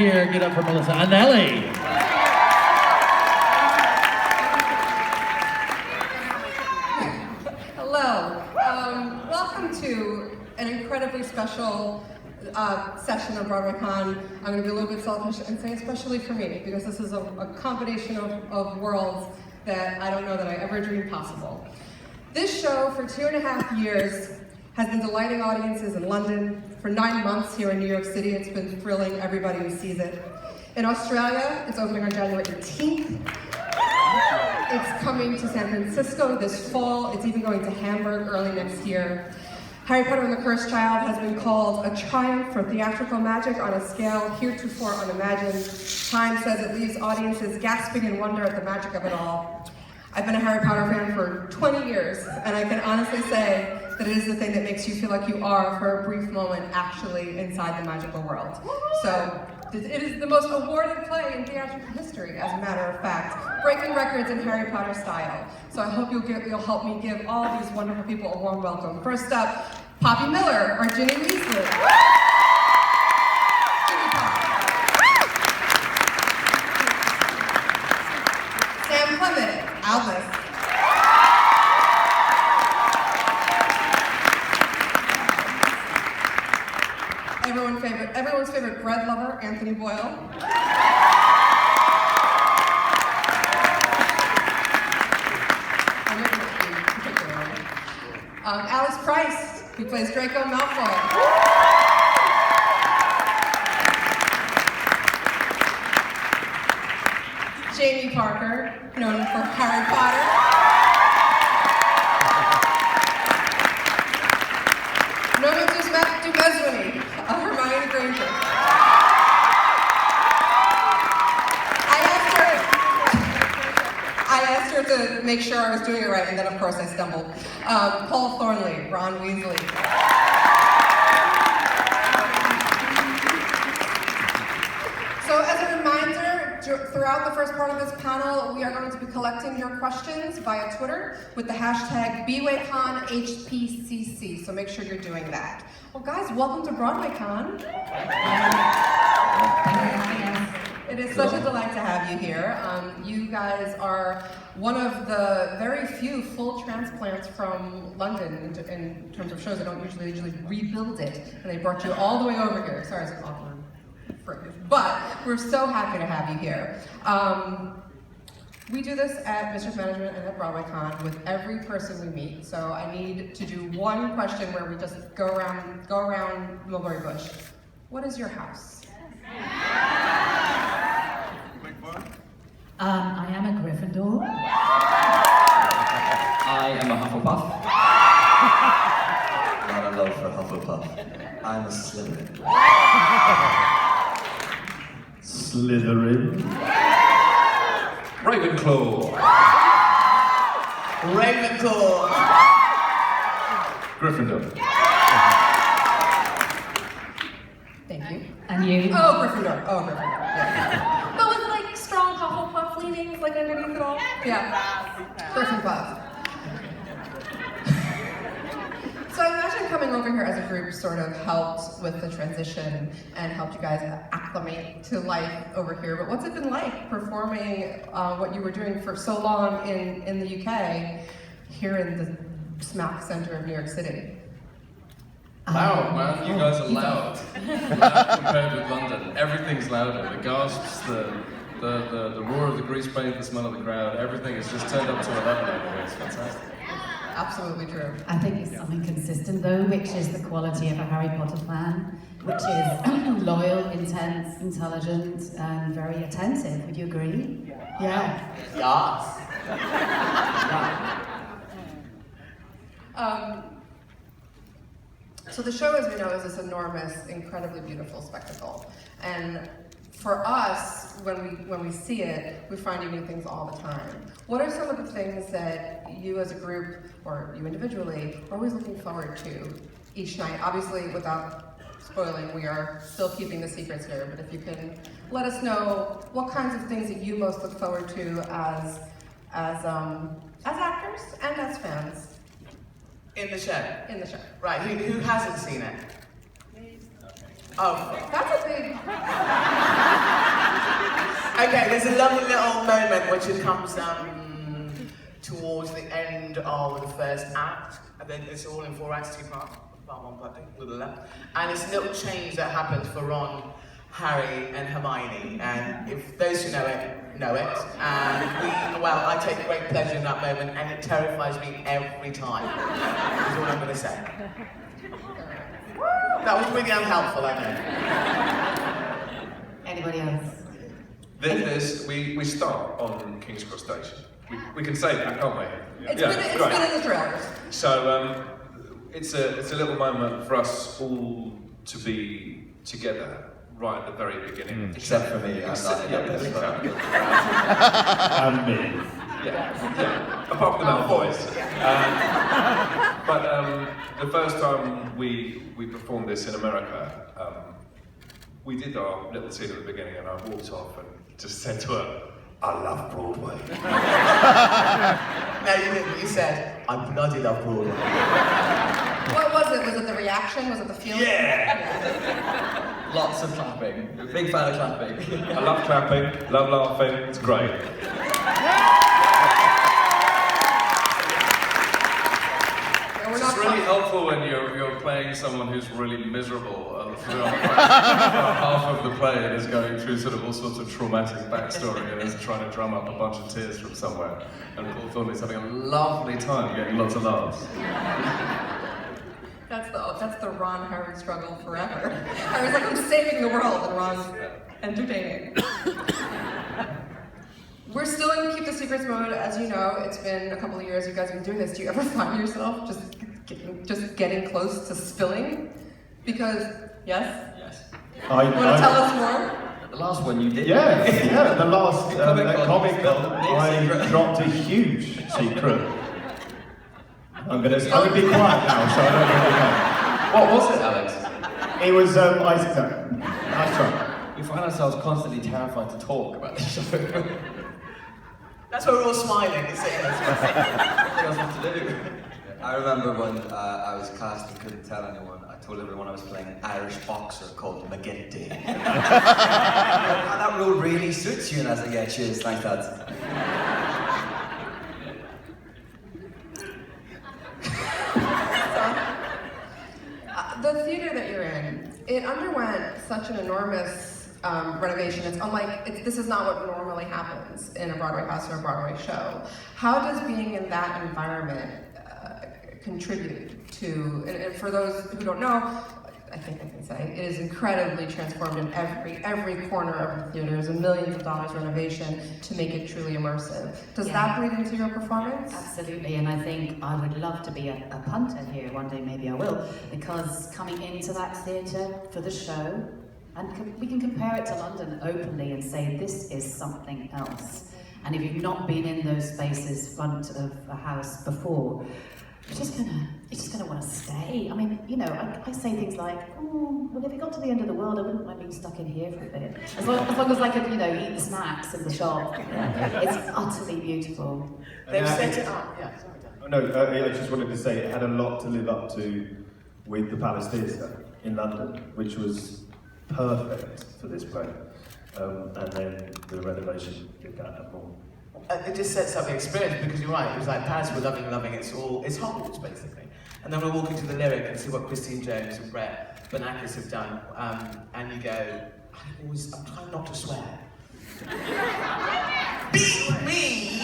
here. Get up for Melissa Anelli. Hello. Welcome to an incredibly special session of BroadwayCon. I'm going to be a little bit selfish and say especially for me, because this is a combination of worlds that I don't know that I ever dreamed possible. This show, for 2.5 years, has been delighting audiences in London. For 9 months here in New York City, it's been thrilling everybody who sees it. In Australia, it's opening on January 18th. It's coming to San Francisco this fall. It's even going to Hamburg early next year. Harry Potter and the Cursed Child has been called a triumph for theatrical magic on a scale heretofore unimagined. Time says it leaves audiences gasping in wonder at the magic of it all. I've been a Harry Potter fan for 20 years, and I can honestly say that it is the thing that makes you feel like you are, for a brief moment, actually inside the magical world. So, it is the most awarded play in theatrical history, as a matter of fact, breaking records in Harry Potter style. So I hope you'll help me give all these wonderful people a warm welcome. First up, Poppy Miller, or Ginny Weasley. Sam Clement, Albus. Everyone's favorite bread lover, Anthony Boyle. Alice Price, who plays Draco Malfoy. Jamie Parker, known for Harry Potter. Norma Dumeswini, Hermione Granger. I asked her to make sure I was doing it right, and then of course I stumbled. Paul Thornley, Ron Weasley. So as a reminder, throughout the first part of this panel, we are going to be collecting your questions via Twitter with the hashtag BroadwayConHPCC, so make sure you're doing that. Well guys, welcome to BroadwayCon. It is such a delight to have you here. You guys are one of the very few full transplants from London in terms of shows. They don't usually rebuild it, and they brought you all the way over here. Sorry, it's an awkward phrase, but we're so happy to have you here. We do this at Mistress Management and at BroadwayCon with every person we meet. So I need to do one question where we just go around Mulberry Bush. What is your house? I am a Gryffindor. I am a Hufflepuff. Not a love for Hufflepuff. I'm a Slytherin. Slytherin. Ravenclaw. Ravenclaw. Gryffindor. Thank you. And you? Oh, Gryffindor. Yeah. But with like strong Hufflepuff leanings, like underneath it all. Yeah. Gryffindor. So I imagine coming over here as a group sort of helped with the transition and helped you guys acclimate to life over here. But what's it been like performing what you were doing for so long in the UK here in the smack center of New York City? Loud, man. You guys are loud. Loud compared with London. Everything's louder. The gasps, the roar of the grease paint, the smell of the crowd, everything is just turned up to 11 over here. It's fantastic. Absolutely true. I think it's something consistent though, which is the quality of a Harry Potter fan, which is loyal, intense, intelligent, and very attentive. Would you agree? Yeah. Yes. So the show, as we know, is this enormous, incredibly beautiful spectacle. And for us, when we see it, we find new things all the time. What are some of the things that you as a group, or you individually, are always looking forward to each night? Obviously, without spoiling, we are still keeping the secrets here, but if you can let us know what kinds of things that you most look forward to as actors and as fans. In the show. In the show. Right, who hasn't seen it? Oh. That's a big... Okay, there's a lovely little moment which comes towards the end of the first act, and then it's all in 4 acts, 2 parts, part 1, part 2, blah, blah, blah. And it's a little change that happens for Ron, Harry, and Hermione. And if those who know it, know it. And I take great pleasure in that moment, and it terrifies me every time. Is all I'm going to say. That was really unhelpful, I know. Anybody else? We start on King's Cross Station. We can say that, can't we? It's been in the trailers. So it's a little moment for us all to be together right at the very beginning. Except for me, I'm not in it. Exactly. And me. Yeah. Apart from our voice. But the first time we performed this in America, we did our little scene at the beginning, and I walked off and just said to her, "I love Broadway." No, you didn't. You said, "I bloody love Broadway." What was it? Was it the reaction? Was it the feeling? Yeah! Lots of clapping. Big fan of clapping. I love clapping, love laughing, it's great. It's really helpful when you're playing someone who's really miserable throughout half of the play and is going through sort of all sorts of traumatic backstory and is trying to drum up a bunch of tears from somewhere. And Paul Thornley's having a lovely time getting lots of laughs. That's the Ron Harry struggle forever. Harry's like, I'm saving the world, and Ron's entertaining. We're still in Keep the Secrets mode, as you know. It's been a couple of years you guys have been doing this. Do you ever find yourself just getting close to spilling? Because, yes? Yes. You want to tell us more? The last one you did. Yeah, the last Comic Con, I secret. dropped a huge secret. I'm gonna be quiet now, so I don't really know. What was it, Alex? It was nice try. We find ourselves constantly terrified to talk about this show. That's why we're all smiling. It's nothing else to do. I remember when I was cast and couldn't tell anyone, I told everyone I was playing an Irish boxer called McGinty. And that role really suits you, and I was like, yeah, cheers, thanks lads. The theater that you're in, it underwent such an enormous renovation. It's unlike, this is not what normally happens in a Broadway house or a Broadway show. How does being in that environment contribute to, and for those who don't know, I think I can say, it is incredibly transformed in every corner of the theater. There's millions of dollars renovation to make it truly immersive. Does that bleed into your performance? Absolutely, and I think I would love to be a punter here one day, maybe I will, because coming into that theatre for the show, and we can compare it to London openly and say this is something else. And if you've not been in those spaces front of a house before, you're just gonna want to stay. I mean, you know, I say things like, oh, well, if it got to the end of the world, I wouldn't mind being stuck in here for a bit. As long as I could, you know, eat the snacks in the shop. It's utterly beautiful. They've set it up. Yeah, sorry, Dan. No, I just wanted to say it had a lot to live up to with the Palace Theatre in London, which was perfect for this play. And then the renovation did that and more. It just sets up the experience, because you're right, it was like Paris, we're loving, it's Hogwarts basically. And then we walk into the lyric and see what Christine Jones and Brett Bernakis have done, and you go, I'm trying not to swear. Beat me!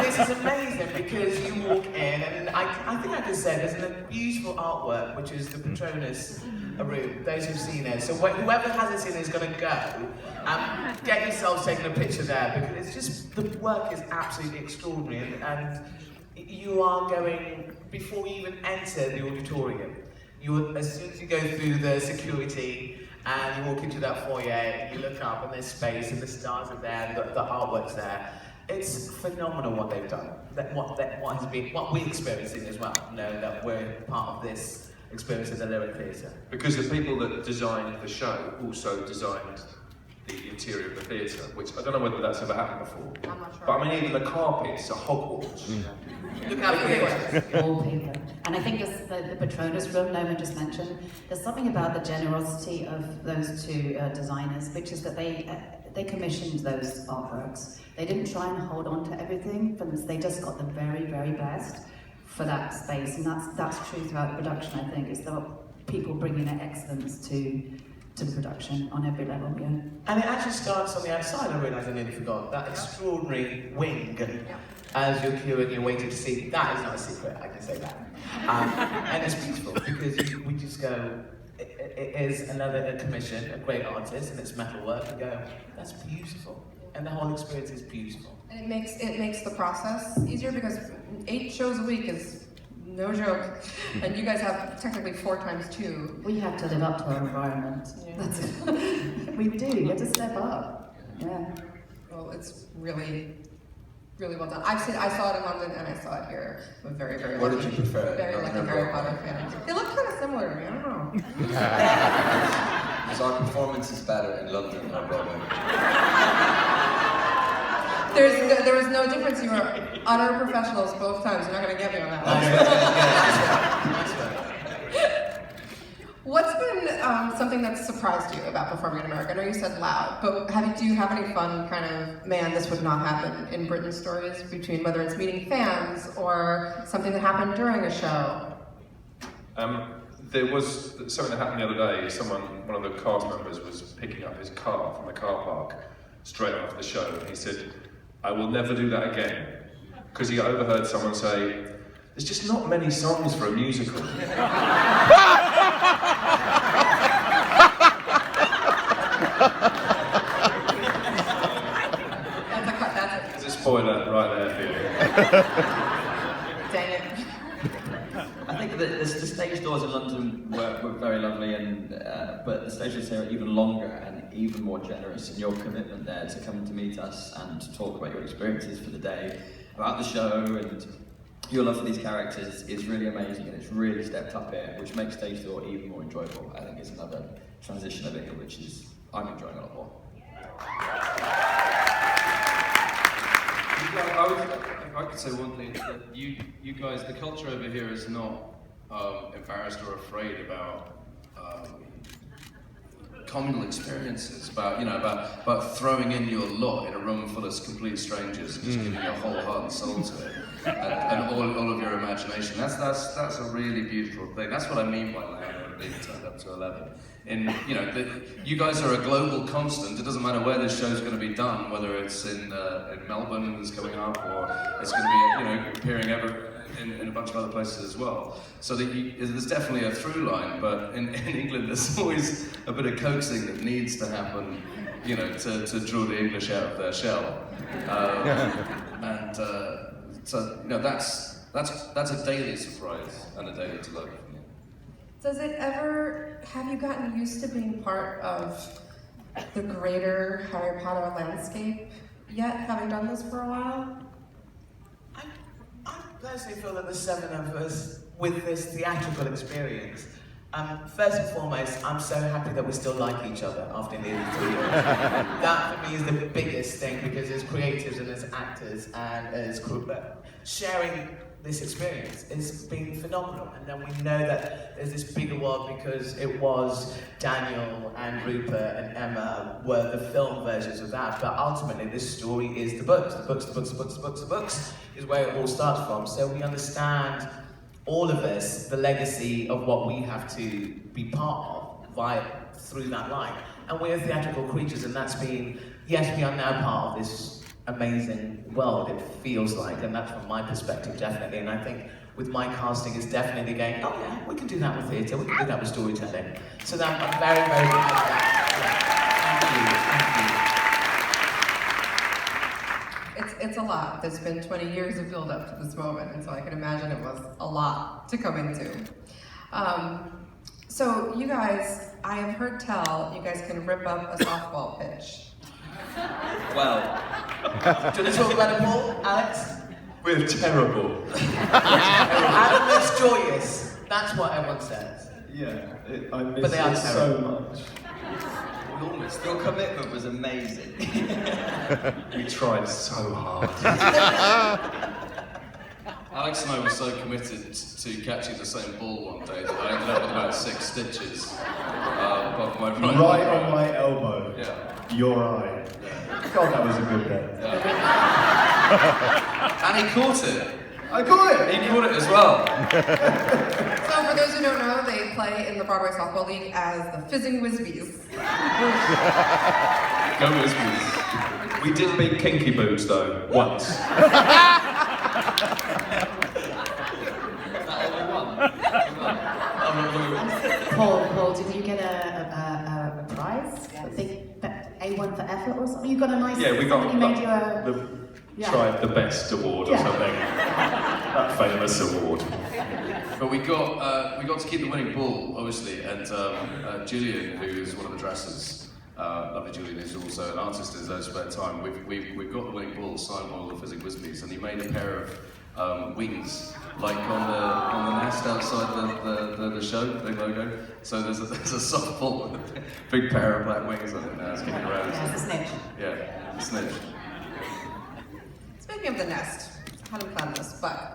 This is amazing, because you walk in, and I think I can say there's a beautiful artwork, which is the Patronus room, those who've seen it. So whoever hasn't seen it is going to go. Get yourselves taking a picture there, because it's just, the work is absolutely extraordinary, and you are going, before you even enter the auditorium, as soon as you go through the security, and you walk into that foyer, you look up and there's space and the stars are there, and the artwork's there. It's phenomenal what they've done. What we're experiencing as well. Know that we're part of this experience in the Lyric Theatre. Because the people that designed the show also designed the interior of the theatre, which I don't know whether that's ever happened before. I'm not sure. But I mean, even the carpets are Hogwarts. Look how big. Wallpaper. And I think the Patronus room Noman just mentioned, there's something about the generosity of those two designers, which is that they commissioned those artworks. They didn't try and hold on to everything, they just got the very, very best for that space. And that's true throughout the production, I think, is that people bringing their excellence to the production on every level, yeah. And it actually starts on the outside, I realised I nearly forgot. That extraordinary wing, as you're queuing, you're waiting to see. That is not a secret, I can say that. And it's beautiful, because we just go, it is another commission, a great artist, and it's metalwork, and go, that's beautiful. And the whole experience is beautiful. And it makes the process easier, because 8 shows a week is no joke. And you guys have technically 4 times 2. We have to live up to our environment. Yeah. That's it. We do, you have to step up. Yeah. Well, it's really, really well done. I saw it in London and I saw it here. I'm very, very Where lucky. did you prefer it? Very lucky London or Harry Broadway? Potter fan. They look kind of similar to me, I don't know. Because our performance is better in London or Broadway. There was no difference. You were utter professionals both times. You're not going to get me on that one. That's right. What's been something that's surprised you about performing in America? I know you said loud, but do you have any fun kind of, man, this would not happen in Britain stories, between whether it's meeting fans or something that happened during a show? There was something that happened the other day. One of the cast members was picking up his car from the car park straight after the show, and he said, "I will never do that again," because he overheard someone say, "There's just not many songs for a musical." There's a spoiler right there for you. Dang it. I think that the stage doors in London were very lovely, but the stage doors here are even longer and even more generous, and your commitment there to come to meet us and to talk about your experiences for the day, about the show, and your love for these characters is really amazing, and it's really stepped up here, which makes stage door even more enjoyable. I think it's another transition over here, which is I'm enjoying a lot more. I could say one thing, that you guys, the culture over here is not embarrassed or afraid about communal experiences, about throwing in your lot in a room full of complete strangers and just giving your whole heart and soul to it, and all of your imagination. That's a really beautiful thing. That's what I mean by loud and being turned up to 11. You guys are a global constant. It doesn't matter where this show's going to be done, whether it's in Melbourne that's coming up, or it's going to be appearing in a bunch of other places as well. So there's definitely a through line, but in England there's always a bit of coaxing that needs to happen, to draw the English out of their shell. So that's a daily surprise and a daily delight. Have you gotten used to being part of the greater Harry Potter landscape yet, having done this for a while? I personally feel that the 7 of us, with this theatrical experience, first and foremost, I'm so happy that we still like each other after nearly 3 years. That for me is the biggest thing, because as creatives and as actors and as crew, sharing this experience has been phenomenal. And then we know that there's this bigger world, because it was Daniel and Rupert and Emma were the film versions of that, but ultimately this story is the books is where it all starts from. So we understand, all of us, the legacy of what we have to be part of through that line. And we're theatrical creatures, and that's been, yes, we are now part of this amazing world, it feels like, and that's from my perspective, definitely. And I think with my casting is definitely going, oh yeah, we can do that with theatre, we can do that with storytelling. So that I'm very, very proud of that. It's a lot. There's been 20 years of build-up to this moment, and so I can imagine it was a lot to come into. So you guys, I have heard tell, you guys can rip up a softball pitch. Well, Do you want to talk about it more, Alex? We're terrible. Adam is joyous. That's what everyone says. Yeah, I miss But they are it so terrible. much. Enormous. Your commitment was amazing. We tried so hard. Alex and I were so committed to catching the same ball one day that I ended up with about 6 stitches above my Right on my elbow. Yeah. Your eye. God, that was a good day. And he caught it. I caught it! He caught it as well. So for those who don't know, they play in the Broadway Softball League as the Fizzing Whizbees. Go Whizbees. We did beat Kinky Boots though, once. Paul, did you get a prize? A big A1 for effort or something? You got a nice. Yeah, we got somebody made you a. tried the best award or something. That famous award. But we got to keep the winning ball, obviously, and Julian, who is one of the dressers, lovely Julian, who's also an artist in his own spare time. We've got the winning ball signed by all the Fizzing Whizbees, and he made a pair of wings, like on the nest outside the show, the big logo. So there's a softball with a big pair of black wings on it now. It's kicking around. Yeah, it's a snitch. Yeah, a snitch. Speaking of the nest, I hadn't planned this, but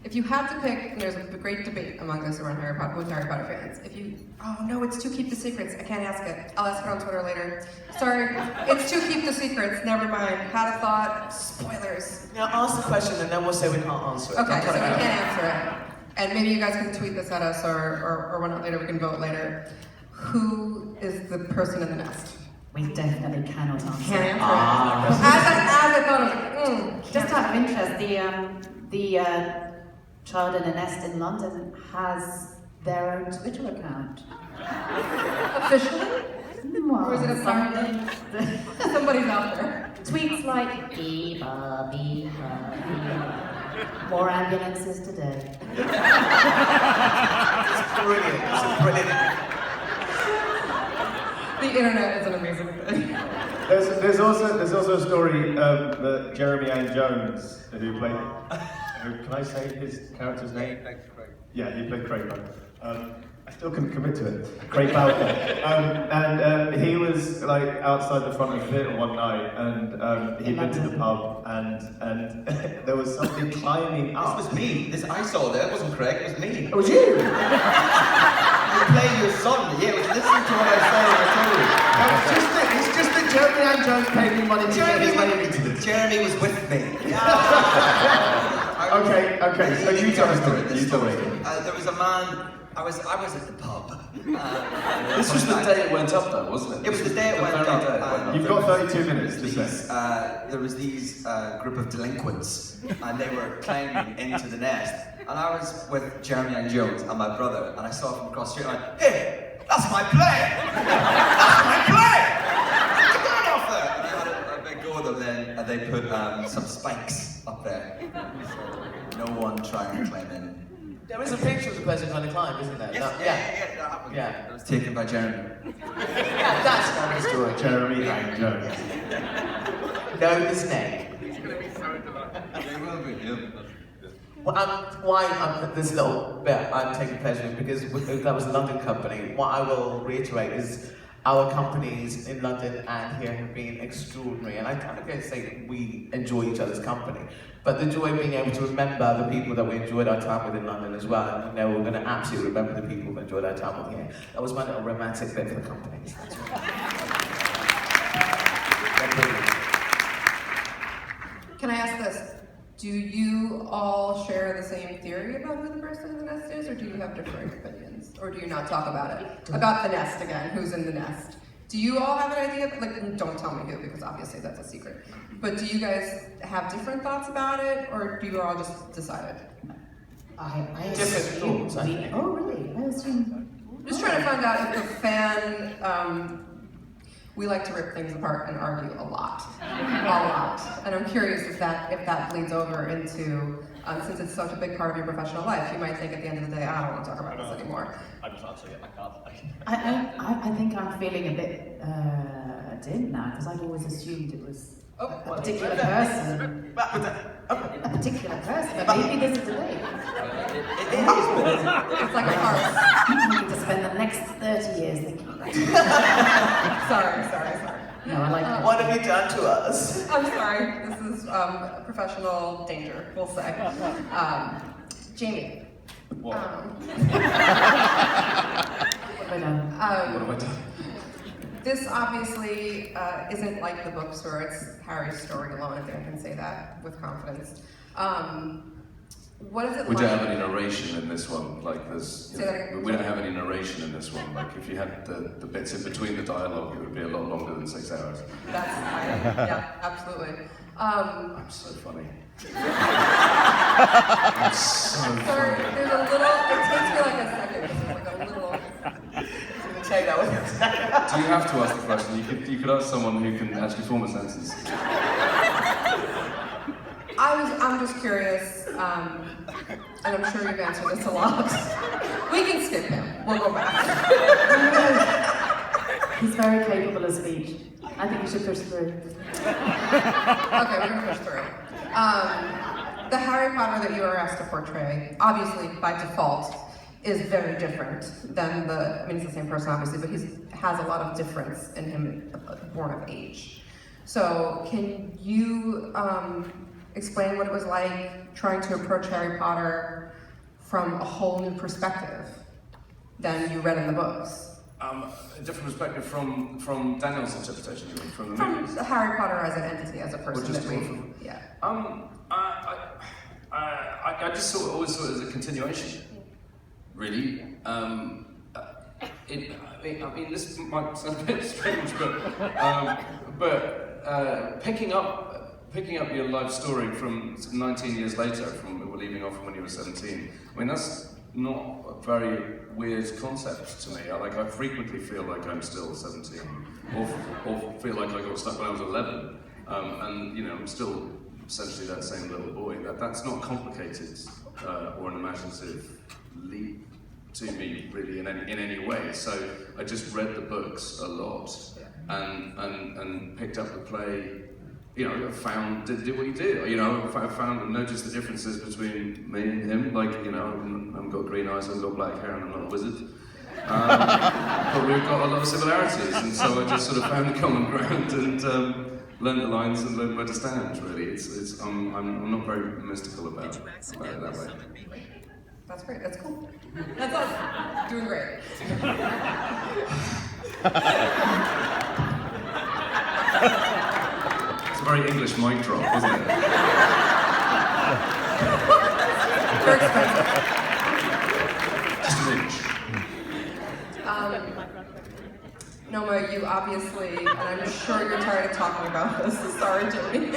if you had to pick, and there's a great debate among those who are Harry Potter, with Harry Potter fans. If you, oh no, it's to keep the secrets. I can't ask it. I'll ask it on Twitter later. Sorry, it's to keep the secrets. Never mind. Had a thought. Spoilers. Now ask the question and then we'll say we can't answer it. Okay, so we can't answer it. And maybe you guys can tweet this at us or whatnot later. We can vote later. Who is the person in the nest? We definitely cannot answer. Can't answer Ah, it. As I thought, I was like, Just out of interest, the child in a nest in London has their own Twitter account. officially? Well, Or is it a something- Somebody's out there. Tweets like beep-a, beep-a, beep-a. More ambulances today. It's brilliant. It's brilliant. The internet is an amazing thing. There's also a story that Jeremy Ann Jones, who played, can I say his character's name? Yeah, he played Craig Bowker. I still couldn't commit to it. Craig Bowker. And he was like outside the front of the theatre one night, and he'd been to the pub, and there was somebody climbing up. This was me. I saw that. It wasn't Craig. It was me. It was you. You play your son. Yeah, listen to what I say. I tell you. It's just that Jeremy Ann Jones paid me money to get his name into this. Jeremy was with me. Okay. So you tell us the story. There was a man. I was at the pub. This was the day it went up, though, wasn't it? It was the day it went very up. day it went up. You've got 32 minutes to say. There was these group of delinquents, and they were climbing into the nest. And I was with Jeremy and Jones and my brother, and I saw from across the street. And I went, "Hey, that's my play! That's my play! Get that off there!" And I had a big go at them then, and they put some spikes up there. No one trying to climb in. There is a picture of the person trying to climb, isn't there? Yes, No, that happened. Yeah. It was taken by Jeremy. Yeah, that's another story. Jeremy Ann Jones. Know his name. Why this little bit I'm taking pleasure in, because that was a London company. What I will reiterate is our companies in London and here have been extraordinary, and I kind of going to say that we enjoy each other's company. But the joy of being able to remember the people that we enjoyed our time with in London as well, and we're going to absolutely remember the people we enjoyed our time with here. That was my little romantic bit for the companies. That's right. They're brilliant. Can I ask this? Do you all share the same theory about who the person in the nest is, or do you have different opinions? Or do you not talk about it? About the nest again, who's in the nest? Do you all have an idea? Like, don't tell me who, because obviously that's a secret. But do you guys have different thoughts about it, or do you all just decide it? I Different assume thoughts, I think. Oh, really? I assume. Just trying to find out if the fan, we like to rip things apart and argue a lot. And I'm curious if that bleeds over into, since it's such a big part of your professional life, you might think at the end of the day, I don't want to talk about this anymore. I'm just answering it. I can't. I think I'm feeling a bit dim now, because I've always assumed it was Oh, a particular person. A particular person, but maybe there's a debate. It is, but it's like a farce. You need to spend the next 30 years thinking about it. Sorry. No, I like that. What have you done to us? I'm sorry. This is professional danger, we'll say. Jamie. What? But, What have I done? This obviously isn't like the books where it's Harry's story alone. I think I can say that with confidence. What is it We like? don't have any narration in this one. Like there's, Say that again. we don't have any narration in this one. Like if you had the bits in between the dialogue, it would be a lot longer than 6 hours. Yeah, absolutely. I'm so funny. I'm so Sorry, funny. there's a little. It takes me like a second. There's like a little. Take that with you. Do you have to ask the question? You could ask someone who can actually form a sentence. I'm just curious, and I'm sure you've answered this a lot. We can skip him. We'll go back. he's very capable of speech. I think you should push through. Okay, we're gonna push through. The Harry Potter that you are asked to portray, obviously by default, is very different than I mean, he's the same person obviously, but he has a lot of difference in him born of age. So can you explain what it was like trying to approach Harry Potter from a whole new perspective than you read in the books? A different perspective from Daniel's interpretation, you mean, from the movies? From Harry Potter as an entity, as a person just that we, from- yeah. I just always saw it as a continuation, really. I mean, this might sound a bit strange, but picking up your life story from 19 years later, from leaving off when you were 17. I mean, that's not a very weird concept to me. I frequently feel like I'm still 17, or feel like I got stuck when I was 11, and you know, I'm still essentially that same little boy. That's not complicated or an imaginative leap to me, really, in any way. So I just read the books a lot, and picked up the play. You know, did what he did. You know, I found and noticed the differences between me and him. Like, you know, I haven't got green eyes, I've got black hair, and I'm not a wizard. But we've got a lot of similarities, and so I just sort of found the common ground and learned the lines and learned where to stand. Really, I'm not very mystical about it that way. That's great, that's cool. That's awesome. Doing great. It's a very English mic drop, isn't it? Very expensive. Just an inch. Noma, you obviously, and I'm sure you're tired of talking about this. Sorry, Jimmy.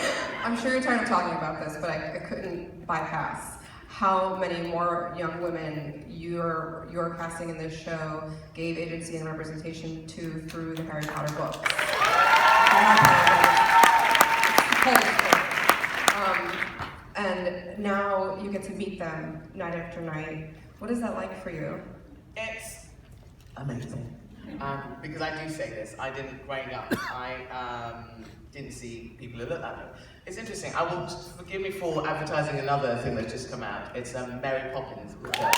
I'm sure you're tired of talking about this, but I couldn't bypass how many more young women you're casting in this show gave agency and representation to through the Harry Potter books. And now you get to meet them night after night. What is that like for you? It's amazing. Because I do say this, I didn't, growing up, I didn't see people who look like me. It's interesting, I will, forgive me for advertising another thing that's just come out. It's Mary Poppins Return.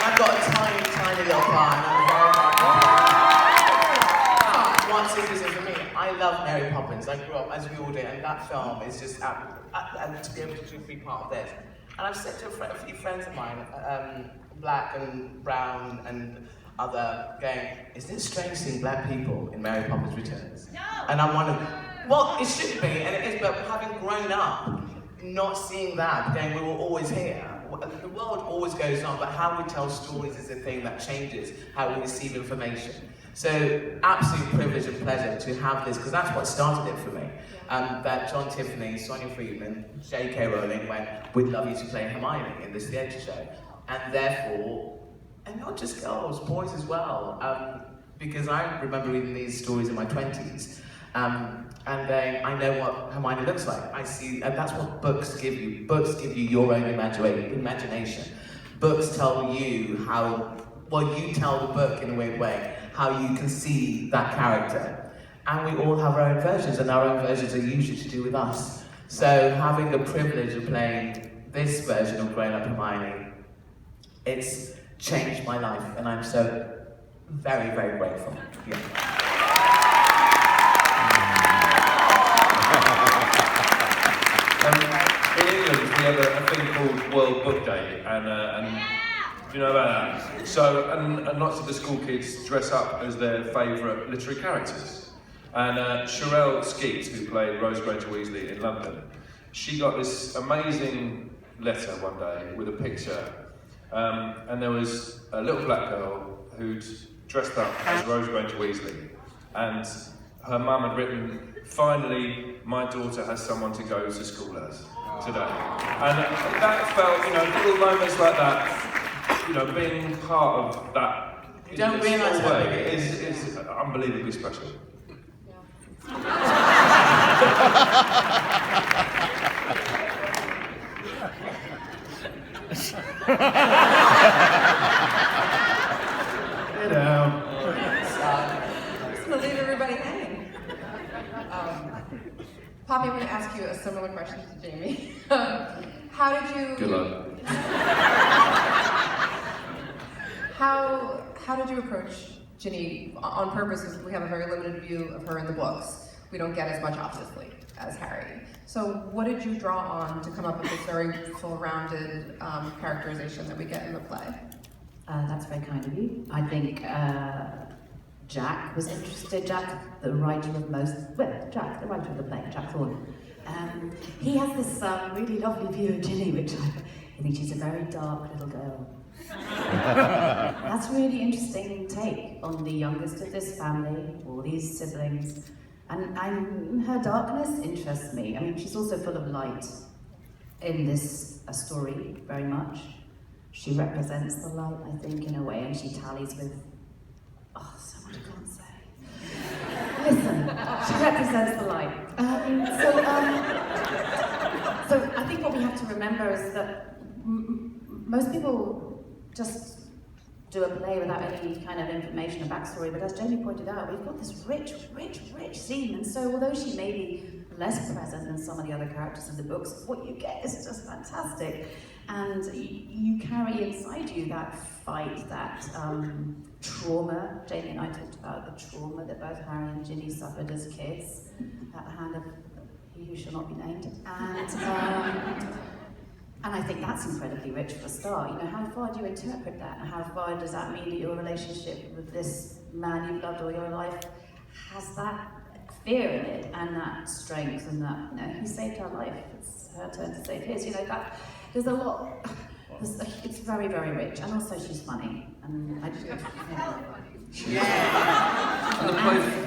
I've got a tiny little part, and I'm very one secret for me, I love Mary Poppins. I grew up, as we all did, and that film is just, and to be able to be part of this. And I've said to a few friends of mine, black and brown and other, going, isn't it strange seeing black people in Mary Poppins Returns? No! And I'm one of them. Well, it should be, and it is, but having grown up, not seeing that, going, we were always here. The world always goes on, but how we tell stories is the thing that changes how we receive information. So, absolute privilege and pleasure to have this, because that's what started it for me. That John Tiffany, Sonia Friedman, JK Rowling went, we'd love you to play Hermione in this theatre show. And therefore, and not just girls, boys as well. Because I remember reading these stories in my 20s, and then I know what Hermione looks like. I see, and that's what books give you. Books give you your own imagination. Books tell you how, well, you tell the book in a weird way, how you can see that character. and we all have our own versions, and our own versions are usually to do with us. So having the privilege of playing this version of Grown Up Hermione, it's changed my life, and I'm so very, very grateful. Yeah. In England, we have a thing called World Book Day, and do you know about that? So, and lots of the school kids dress up as their favourite literary characters. And Sherelle Skeet, who played Rose Granger Weasley in London, she got this amazing letter one day with a picture, and there was a little black girl who'd dressed up as Rose Granger Weasley, and her mum had written, "Finally, my daughter has someone to go to school as today." And that felt, little moments like that, being part of that. You don't realise how big it is unbelievably special. Get out. I'm just gonna leave everybody hanging. Poppy, I'm gonna ask you a similar question to Jamie. How did you? Good luck. How did you approach Ginny on purpose? Because we have a very limited view of her in the books. We don't get as much, obviously, as Harry. So what did you draw on to come up with this very full-rounded characterization that we get in the play? That's very kind of you. I think Jack was interested. Jack, the writer of the play, Jack Thorne. He has this really lovely view of Ginny, which I think she's a very dark little girl. That's a really interesting take on the youngest of this family, all these siblings, and her darkness interests me. I mean, she's also full of light in this story, very much. She represents the light, I think, in a way, and she tallies with, so much I can't say. Listen, she represents the light. So I think what we have to remember is that most people just do a play without any kind of information or backstory, but as Jamie pointed out, we've got this rich scene, and so although she may be less present than some of the other characters in the books, what you get is just fantastic. And you carry inside you that fight, that trauma. Jamie and I talked about the trauma that both Harry and Ginny suffered as kids, at the hand of he who shall not be named. And I think that's incredibly rich for a start. How far do you interpret that? And how far does that mean that your relationship with this man you've loved all your life has that fear in it, and that strength, and that, he saved her life, it's her turn to save his. There's a lot, it's very, very rich, and also she's funny. And I just, And the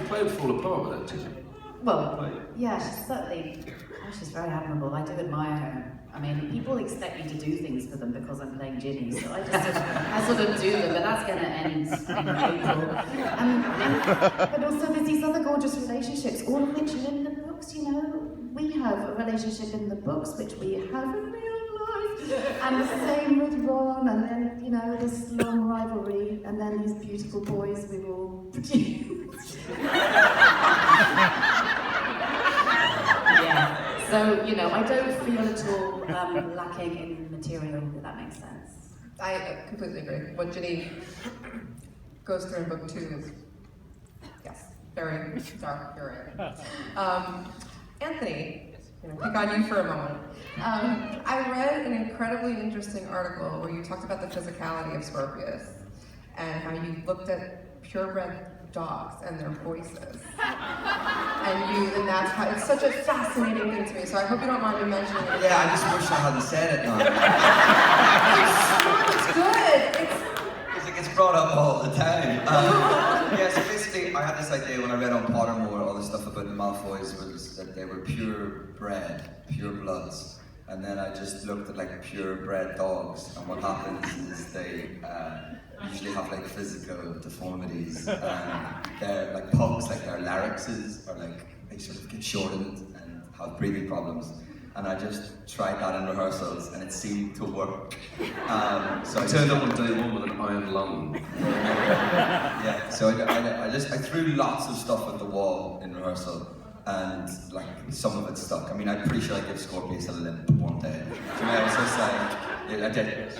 play would fall apart with that, didn't it? Well, yeah, she's very admirable. I do admire her. I mean, people expect me to do things for them because I'm playing Ginny, so I sort of do them, but that's going to end in April. But also there's these other gorgeous relationships, all of which are in the books, We have a relationship in the books which we have in real life, and the same with Ron, and then, this long rivalry, and then these beautiful boys we will produce. Yeah. So, I don't feel at all lacking in material, if that makes sense. I completely agree. What Ginny goes through in book 2 is, yes, very dark, you're right. Anthony, pick on you for a moment. I read an incredibly interesting article where you talked about the physicality of Scorpius and how you looked at purebred dogs and their voices. And that's how, it's such a fascinating thing to me, so I hope you don't mind me mentioning it. Yeah, I just wish I hadn't said it now. It's good. Because it gets brought up all the time. So basically, I had this idea when I read on Pottermore, all the stuff about the Malfoys was that they were purebred, pure bloods. And then I just looked at purebred dogs, and what happens is they usually have physical deformities, and they're pugs, their larynxes are they sort of get shortened and have breathing problems. and I just tried that in rehearsals, and it seemed to work. So I turned up on day one with an iron lung. yeah, so I threw lots of stuff at the wall in rehearsal, and like some of it stuck. I mean, I'm pretty sure I gave Scorpius a limp one day. So I was just like, yeah, I did.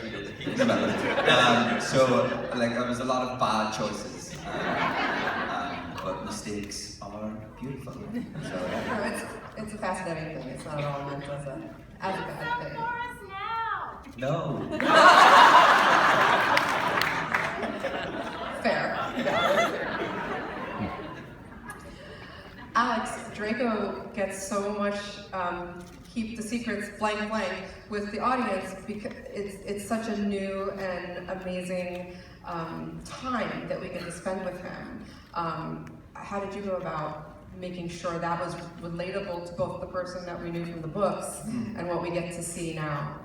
So like there was a lot of bad choices, but mistakes are beautiful. So, No, it's a fascinating thing. It's not at all meant as a bad thing. no. Fair. Alex, Draco gets so much keep the secrets blank with the audience because it's such a new and amazing time that we get to spend with him. How did you go about making sure that was relatable to both the person that we knew from the books and what we get to see now?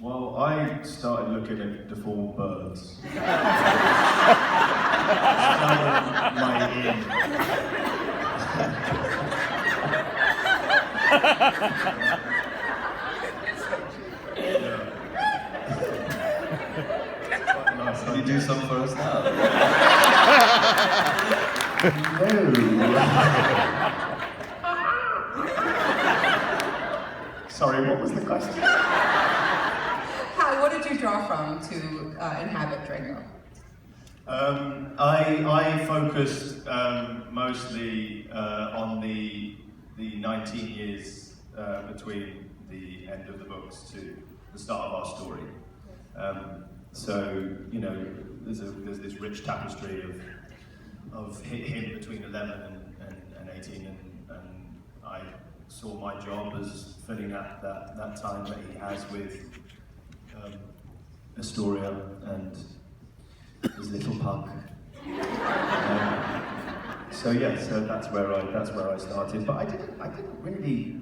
Well, I started looking at deformed birds. My ear. Can you do some for us now? Sorry, what was the question? What did you draw from to inhabit Draco? I focused mostly on the 19 years between the end of the books to the start of our story. So you know, there's this rich tapestry of him between 11 and 18, and I saw my job as filling that time that he has with Astoria and his little pug. So that's where I started. But I didn't really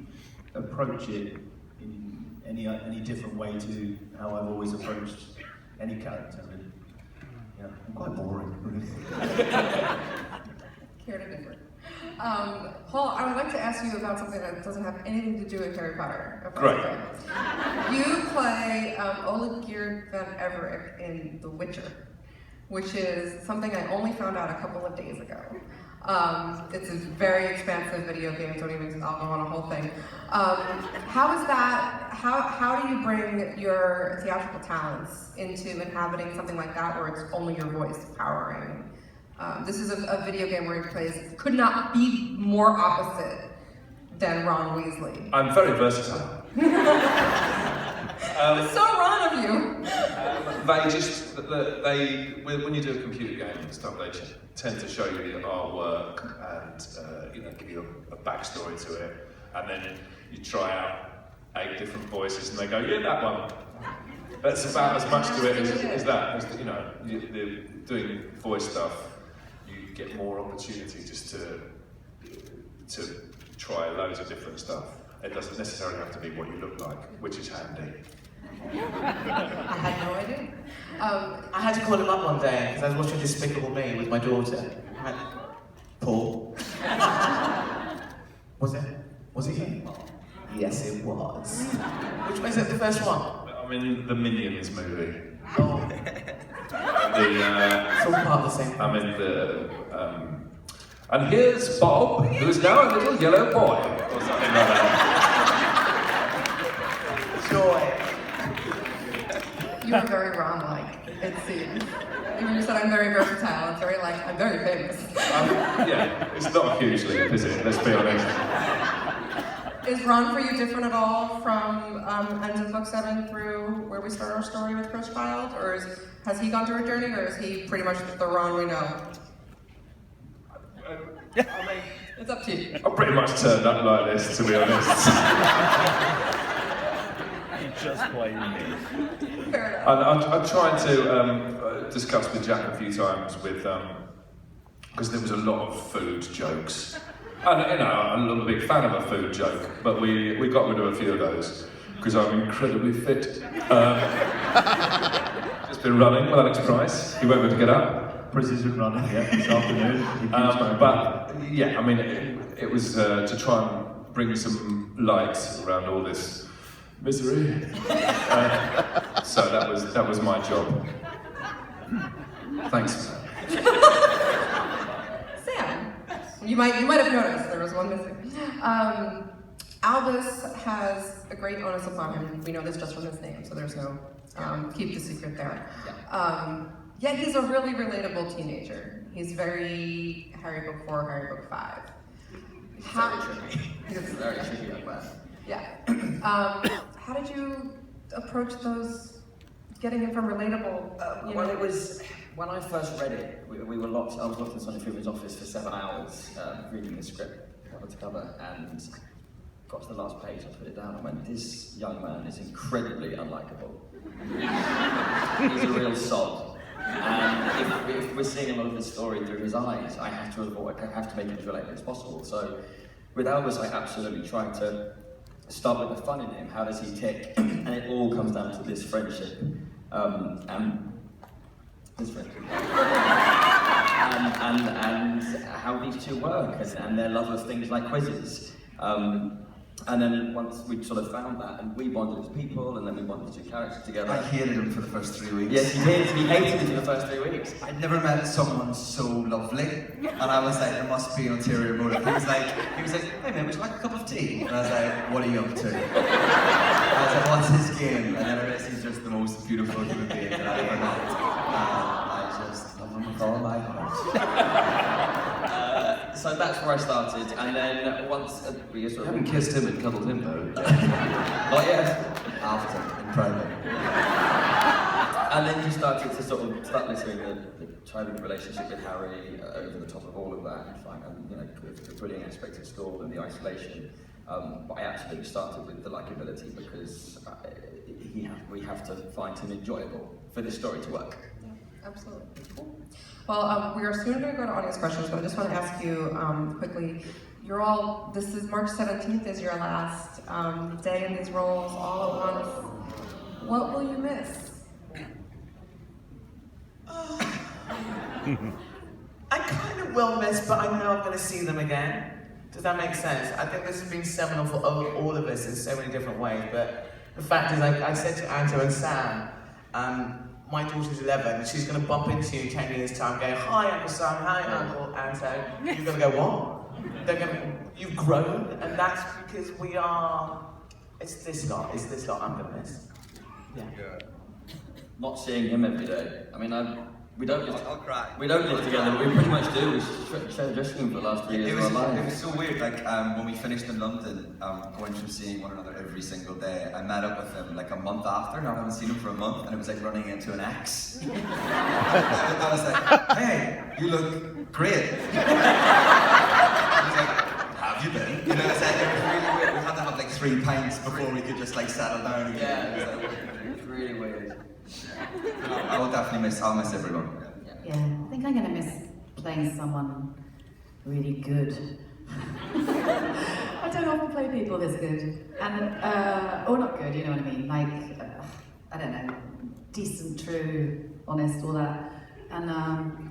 approach it in any different way to how I've always approached any character. And, yeah, I'm quite boring, really. Care to differ. Paul, I would like to ask you about something that doesn't have anything to do with Harry Potter. if that's Great. okay. You play Olegir van Everett in The Witcher, which is something I only found out a couple of days ago. It's a very expansive video game, I'll go on a whole thing. How is that, how do you bring your theatrical talents into inhabiting something like that where it's only your voice powering? This is a video game where he plays, could not be more opposite than Ron Weasley. I'm very versatile. It's so Ron of you! When you do a computer game and stuff, they tend to show you the artwork and give you a backstory to it, and then you try out 8 different voices, and they go, yeah, that one. That's about as much to it as that. As, doing voice stuff, you get more opportunity just to try loads of different stuff. It doesn't necessarily have to be what you look like, which is handy. I had no idea. I had to call him up one day because I was watching Despicable Me with my daughter. Paul? Was it him? Yes, it was. Which one is it, the first one? I'm in the Minions movie. Oh. It's all part of the same. I'm in the... and here's Bob, who is now a little yellow boy, or something like that. Joy. You were very Ron-like, it seems. Even you said I'm very versatile, it's very like, I'm very famous. Yeah, it's not hugely, is it? Let's be honest. Is Ron for you different at all from end of book 7 through where we start our story with Chris Child? Or has he gone through a journey, or is he pretty much the Ron we know? It's up to you. I pretty much turned up like this, to be honest. Just playing me. Fair enough. I tried to discuss with Jack a few times because there was a lot of food jokes. And I'm a big fan of a food joke, but we got rid of a few of those because I'm incredibly fit. Just been running with Alex Price. He won't be able to get up. Precision running, yeah, this afternoon. But yeah, I mean, it was to try and bring some light around all this Misery. So that was my job. Thanks. Sam, you might have noticed there was one missing. Albus has a great onus upon him. We know this just from his name, so there's no keep the secret there. Yet he's a really relatable teenager. He's very Harry Book 4, Harry Book 5. It's very tricky like that. Yeah. How did you approach those, getting him from relatable? Well, it was when I first read it. We were locked. I was locked in Sonny Freeman's office for 7 hours reading the script cover to cover, and got to the last page. I put it down and went, "This young man is incredibly unlikable. He's a real sod." And if we're seeing a lot of this story through his eyes, I have to make it as relatable as possible. So with Albus, I absolutely tried to start with the fun in him. How does he tick? And it all comes down to this friendship, and this friendship, and how these two work, and their love of things like quizzes. And then once we sort of found that, and we bonded as people, and then we bonded the two characters together. I hated him for the first 3 weeks. Yes, he did. He hated him for the first 3 weeks. I'd never met someone so lovely, and I was like, there must be an ulterior motive. He was like, "Hey man, would you like a cup of tea?" And I was like, "What are you up to?" I was like, "What's his game?" And then I realized he's just the most beautiful human being that I ever met. I just love him with all my heart. So that's where I started, and then once we You sort haven't of kissed him and cuddled him though. not yet. After, in private. And then you started to sort of start listening the childhood relationship with Harry over the top of all of that, and you know, the bullying aspect of school and the isolation. But I absolutely started with the likability because we have to find him enjoyable for this story to work. Yeah, absolutely. Cool. Well, we are soon going to go to audience questions, but I just want to ask you quickly. This is March 17th is your last day in these roles all at once. What will you miss? I kind of will miss, but I know I'm going to see them again. Does that make sense? I think this has been seminal for all of us in so many different ways, but the fact is, I said to Anto and Sam, my daughter's 11, she's going to bump into you in 10 years' time going, "Hi Uncle Sam, hi Uncle Anto." You're going to go, "What?" You've grown, and that's because it's this lot I'm going to miss. Yeah. Not seeing him every day. I mean, we don't live. I'll cry. We don't live together, but we pretty much do. We share the dressing room for the last 3 years of our It lives. was so weird, like when we finished in London, going from seeing one another every single day, I met up with him like a month after, not having seen him for a month, and it was like running into an ex. I was like, "Hey, you look great." He was like, "Have you been?" You know, it was really weird. We had to have like 3 pints before we could just like settle down again. Yeah. It was like, It's really weird. I will definitely I'll miss everyone. Yeah, I think I'm going to miss playing someone really good. I don't often play people this good. And, or not good, you know what I mean? Like, I don't know, decent, true, honest, all that. And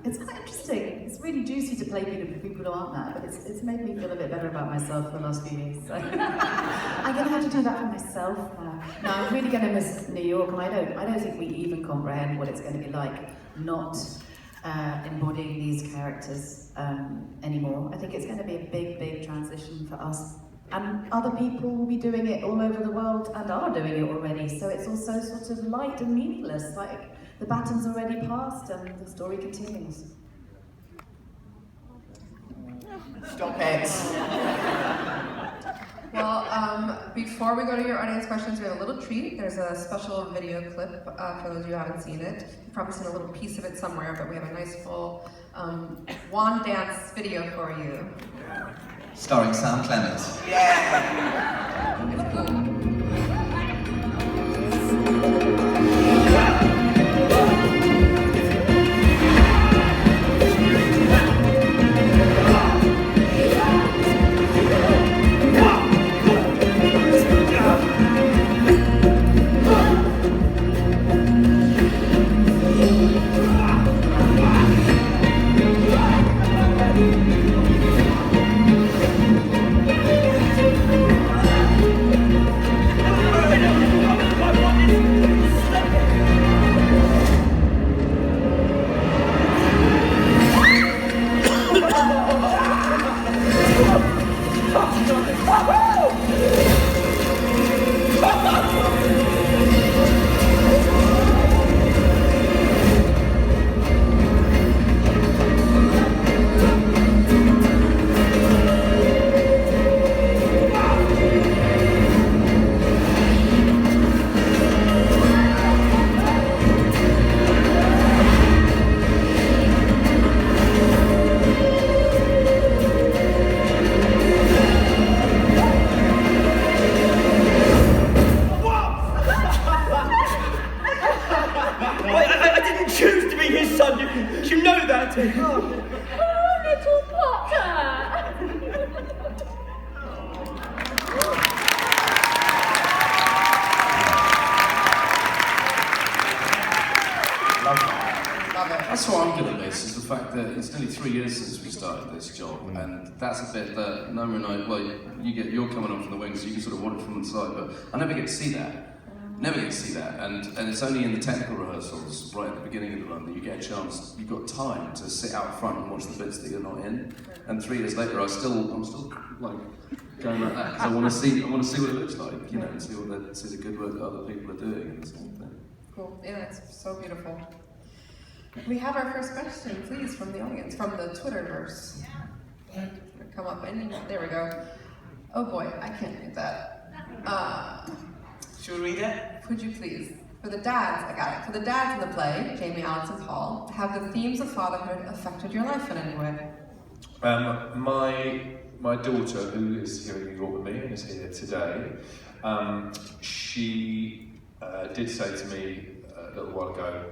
it's quite interesting. It's really juicy to play people who aren't that, but it's made me feel a bit better about myself for the last few years. So I'm going to have to do that for myself now. No, I'm really going to miss New York, and I don't think we even comprehend what it's going to be like not embodying these characters anymore. I think it's going to be a big, big transition for us. And other people will be doing it all over the world and are doing it already. So it's also sort of light and meaningless. Like the baton's already passed and the story continues. Stop it. Well, before we go to your audience questions, we have a little treat. There's a special video clip for those of you who haven't seen it. You've probably seen a little piece of it somewhere, but we have a nice full wand dance video for you. Starring Sam Clement. Yeah. It's cool. That's what I'm going to miss, is the fact that it's nearly 3 years since we started this job, and that's a bit that Noma and I, well, you're coming on from the wings, so you can sort of watch it from the side, but I never get to see that. Never get to see that, and it's only in the technical rehearsals, right at the beginning of the run, that you get a chance, you've got time to sit out front and watch the bits that you're not in. And 3 years later, I'm still like going like that, because I want to see what it looks like, you know, and see the good work that other people are doing and this sort of thing. Cool. Yeah, that's so beautiful. We have our first question, please, from the audience, from the Twitterverse. Come up and there we go. Oh boy, I can't read that. Should we read it? Could you please, for the dads, I got it. For the dads in the play, Jamie, Alex, and Paul, have the themes of fatherhood affected your life in any way? My daughter, who is here in New York with me and is here today, she did say to me a little while ago,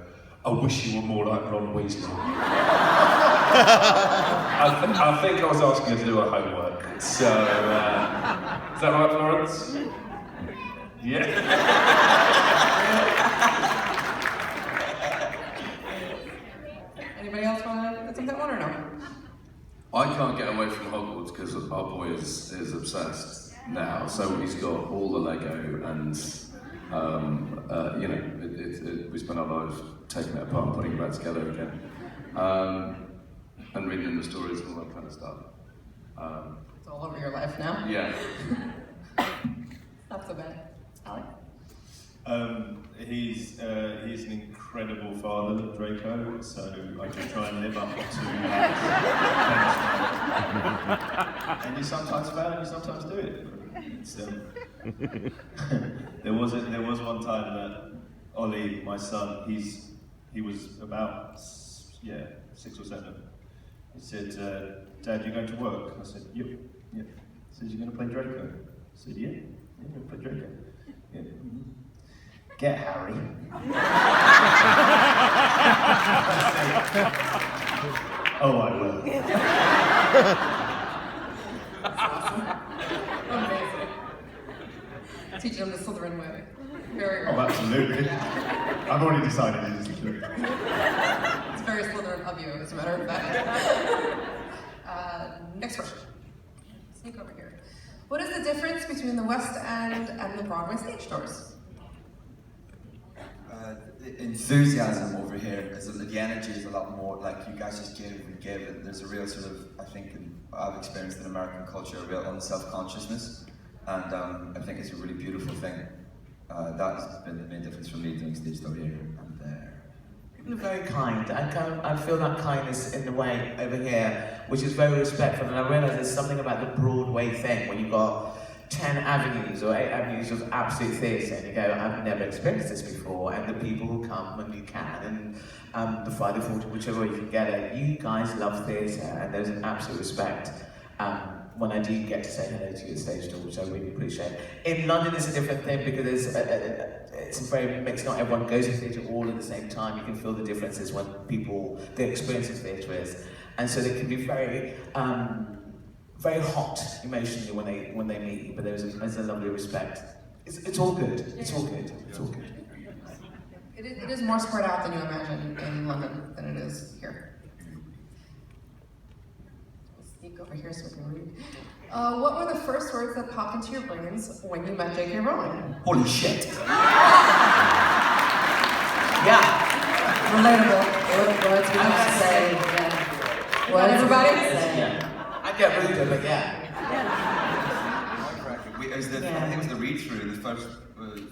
"I wish you were more like Ron Weasley." I think I was asking her to do her homework. So, is that right, Florence? Yeah. Anybody else want to attempt that one or no? I can't get away from Hogwarts because our boy is obsessed now. So he's got all the Lego and you know, we spend our lives taking it apart and putting it back together again, and reading the stories and all that kind of stuff. It's all over your life now. Yeah. Not so bad. Alex? He's an incredible father, Draco, so I just try and live up to his and you sometimes fail and you sometimes do it. It's, there was one time that Ollie, my son, he was about 6 or 7. He said, "Dad, you going to work?" I said, "Yep." He said, "You're going to play Draco?" I said, "Yeah, I'm going to play Draco." Yeah. Mm-hmm. Get Harry. Oh, I will. Amazing. Teach them the Slytherin way. Very Oh, absolutely. I've already decided it is true. It's very Slytherin of you, as a matter of fact. Next question. Sneak over here. What is the difference between the West End and the Broadway stage doors? The enthusiasm over here, the energy is a lot more like you guys just give and give, and there's a real sort of, I think, I've experienced in American culture, a real unself-consciousness, and I think it's a really beautiful thing. That's been the main difference for me doing stage door here and there. People are very kind. I feel that kindness in the way over here, which is very respectful, and I realise there's something about the Broadway thing when you've got 10 avenues or 8 avenues of absolute theatre, and you go, I've never experienced this before, and the people who come when you can, and the Friday 40, whichever way you can get it, you guys love theatre, and there's an absolute respect when I do get to say hello to your stage door, which I really appreciate. In London it's a different thing because it's very mixed, not everyone goes to theatre all at the same time, you can feel the differences when their experience of theatre is, and so they can be very hot emotionally when they meet you, but there's a lovely respect. It's all good. It's all good. It's all good. It is more spread out than you imagine in London than it is here. Let's sneak over here so we can read. What were the first words that popped into your brains when you met JK Rowling? Holy shit! Yeah. Relatable. Words we have to say. Yeah. What everybody? Yeah. I get rude, but yeah. I think it was the read-through, the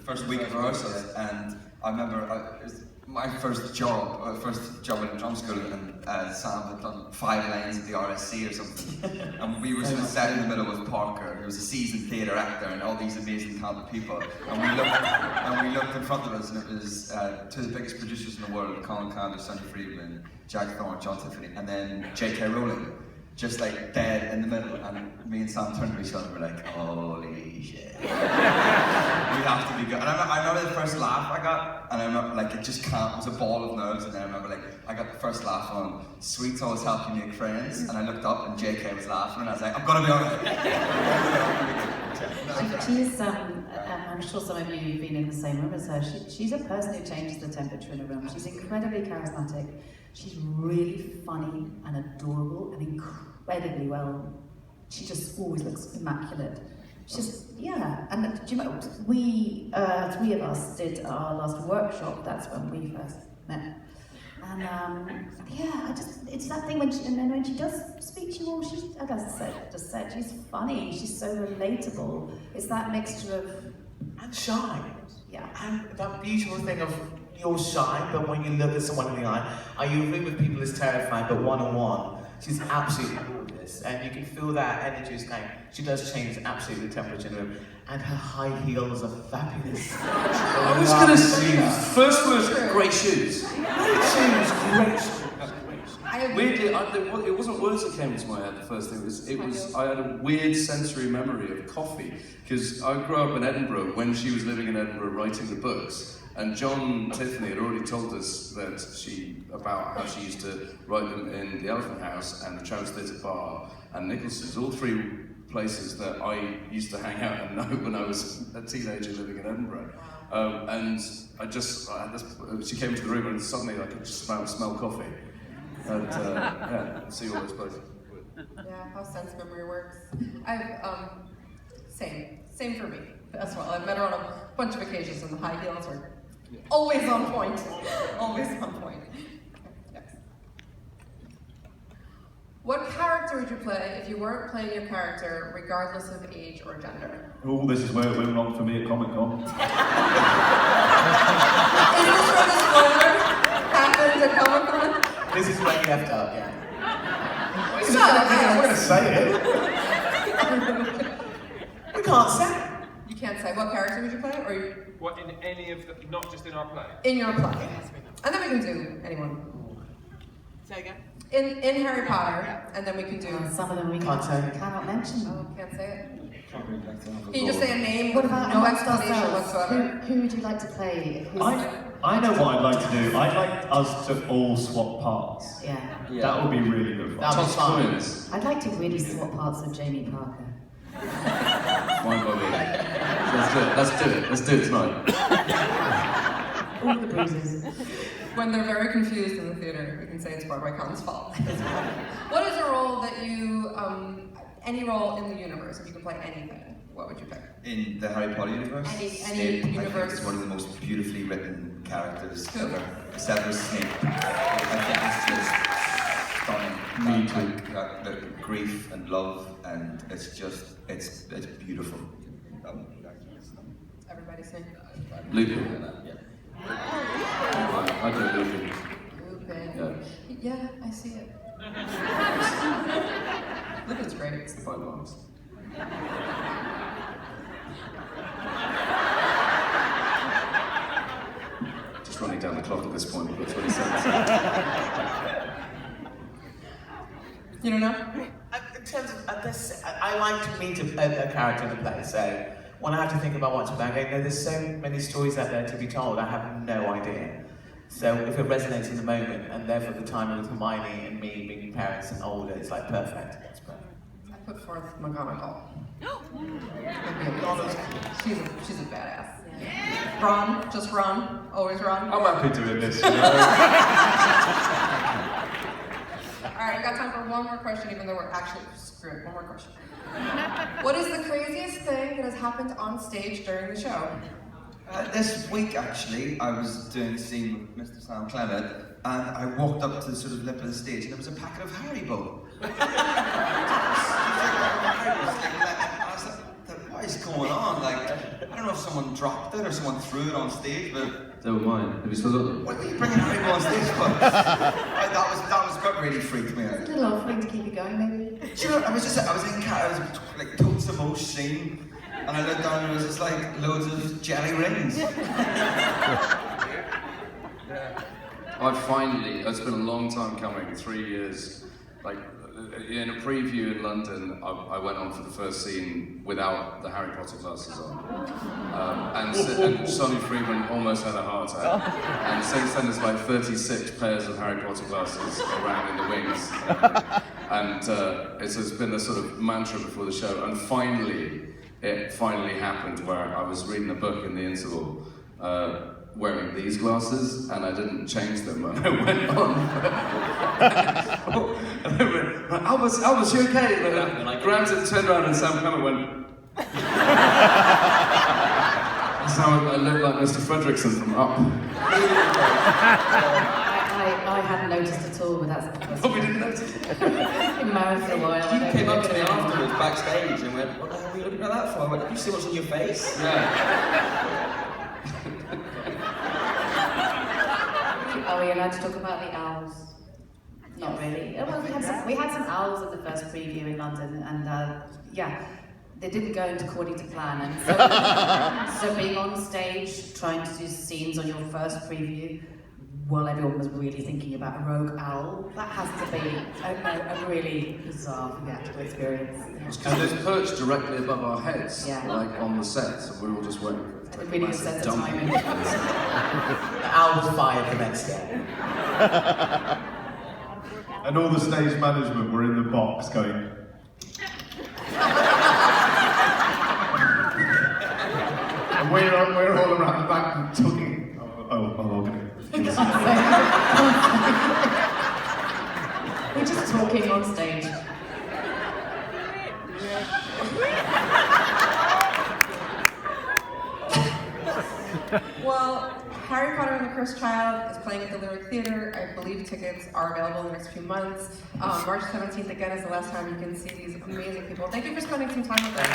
first week of rehearsals, and I remember it was my first job in drum school, and Sam had done 5 lines at the RSC or something, and we were sort of sat in the middle with Parker, who was a seasoned theatre actor, and all these amazing talented people, and we looked in front of us, and it was 2 of the biggest producers in the world, Colin Candler, Sonny Friedman, Jack Thorne, John Tiffany, and then JK Rowling. Just like dead in the middle, and me and Sam turned to each other and were like, holy shit. We have to be good. And I remember the first laugh I got, and I remember like it was a ball of nerves, and then I remember like I got the first laugh on Sweets Always Help You Make Friends, and I looked up and JK was laughing, and I was like, I'm gonna be alright. She's, I'm sure some of you have been in the same room as her. She's a person who changes the temperature in a room. She's incredibly charismatic. She's really funny and adorable and incredibly well. She just always looks immaculate. She's, yeah, and do you know, we, three of us did our last workshop. That's when we first met. And yeah, it's that thing when she does speak to you all, she's, as I just said, she's funny, she's so relatable. It's that mixture of... And shy. Yeah. And that beautiful thing of you're shy, but when you look at someone in the eye, you room with people is terrifying, but one-on-one, she's absolutely gorgeous. And you can feel that energy is going, she does change absolutely the temperature in the room. And her high heels are fabulous. I was going to say, first was great shoes. Great shoes, great shoes. Weirdly, it wasn't words that came into my head. The first thing was I had a weird sensory memory of coffee because I grew up in Edinburgh when she was living in Edinburgh writing the books, and John Tiffany had already told us that about how she used to write them in the Elephant House and the Travis Theatre Bar and Nicholson's, all three places that I used to hang out and know when I was a teenager living in Edinburgh. And she came into the room and suddenly I could just smell coffee. And yeah, see all those places. Yeah, how sense memory works. Same for me as well. I've met her on a bunch of occasions and the high heels were always on point. Always on point. Yes. What character would you play if you weren't playing your character, regardless of age or gender? Oh, this is where it went wrong for me at Comic-Con. Is this where the spoiler happened at Comic-Con? This is where you left out, yeah. I'm going to say it. We can't say. You can't say. What character would you play? Or What, in any of the, not just in our play? in your play? And then we can do anyone. Say again? In Harry Potter, and then we can do... Some of them we Can't say. cannot mention. Oh, can't say it. Can you just say a name? What about no amongst explanation ourselves? whatsoever? Who would you like to play? I know what I'd like to do. I'd like us to all swap parts. Yeah. That would be really good fun. That'll be fun. Twins. I'd like to really swap parts with Jamie Parker. Fine by me. Let's do it tonight. All the bruises. When they're very confused in the theater, we can say it's BroadwayCon's fault. What is a role that you, any role in the universe, if you could play anything, what would you pick? In the Harry Potter universe, Any Snape, I think, universe. is one of the most beautifully written characters Who? ever. Severus Snape. I think it's just stunning. The grief and love, and it's just, it's beautiful. Everybody sing. Lupin. I do Lupin. Lupin. Yeah, I see it. Lupin's great. If I'm honest. Just running down the clock at this point, we've got 20 seconds. You don't know? In terms of this, I like to meet a character in the play, so when I have to think about what to play, I go, there's so many stories out there to be told, I have no idea. So if it resonates in the moment, and therefore the time with Hermione and me being parents and older, it's like perfect. It's perfect. I put forth McGonagall. She's a badass. Ron, just Ron, always Ron. I'm happy doing this. Alright, we got time for one more question, even though we're actually screwed. One more question. What is the craziest thing that has happened on stage during the show? This week, actually, I was doing a scene with Mr. Sam Clement, and I walked up to the sort of lip of the stage, and there was a packet of Haribo. I was like, what is going on? Like, I don't know if someone dropped it or someone threw it on stage, but... They were mine. Have you still got them? What were you bringing Haribo on stage for? that was what really freaked me out. A little offering to keep you going, maybe? Do you know, I was like total Samosh scene, and I looked down and it was just like loads of jelly rings. It's been a long time coming, 3 years. Like, in a preview in London, I went on for the first scene without the Harry Potter glasses on. And Sonny Freeman almost had a heart attack. And since then, there's like 36 pairs of Harry Potter glasses around in the wings. And it's been a sort of mantra before the show. And finally, it finally happened where I was reading a book in the interval, wearing these glasses, and I didn't change them, and I went on. And I went, Albus, you okay? And I grabbed it, turned around, and Sam Clement went. So I looked like Mr. Fredrickson from Up. I hadn't noticed at all, but that's Oh, we didn't notice. been married for a while. You came up to me afterwards backstage and went, "What the hell are you looking at that for?" I went, "Did you see what's on your face?" Yeah. Are we allowed to talk about the owls? Not really. Well, we had some owls at the first preview in London, and yeah, they didn't go according to plan. And so, so being on stage, trying to do scenes on your first preview, while everyone was really thinking about a rogue owl, that has to be a really bizarre theatrical experience. And it's perched directly above our heads, Yeah. like on the set, so we were all just waiting for It really was massive sense of dump. timing. The owl was fired the next day. And all the stage management were in the box going. And we're all around the back and talking. Okay. We're just talking on stage. Well, Harry Potter and the Cursed Child is playing at the Lyric Theatre. I believe tickets are available in the next few months. March 17th again is the last time you can see these amazing people. Thank you for spending some time with us.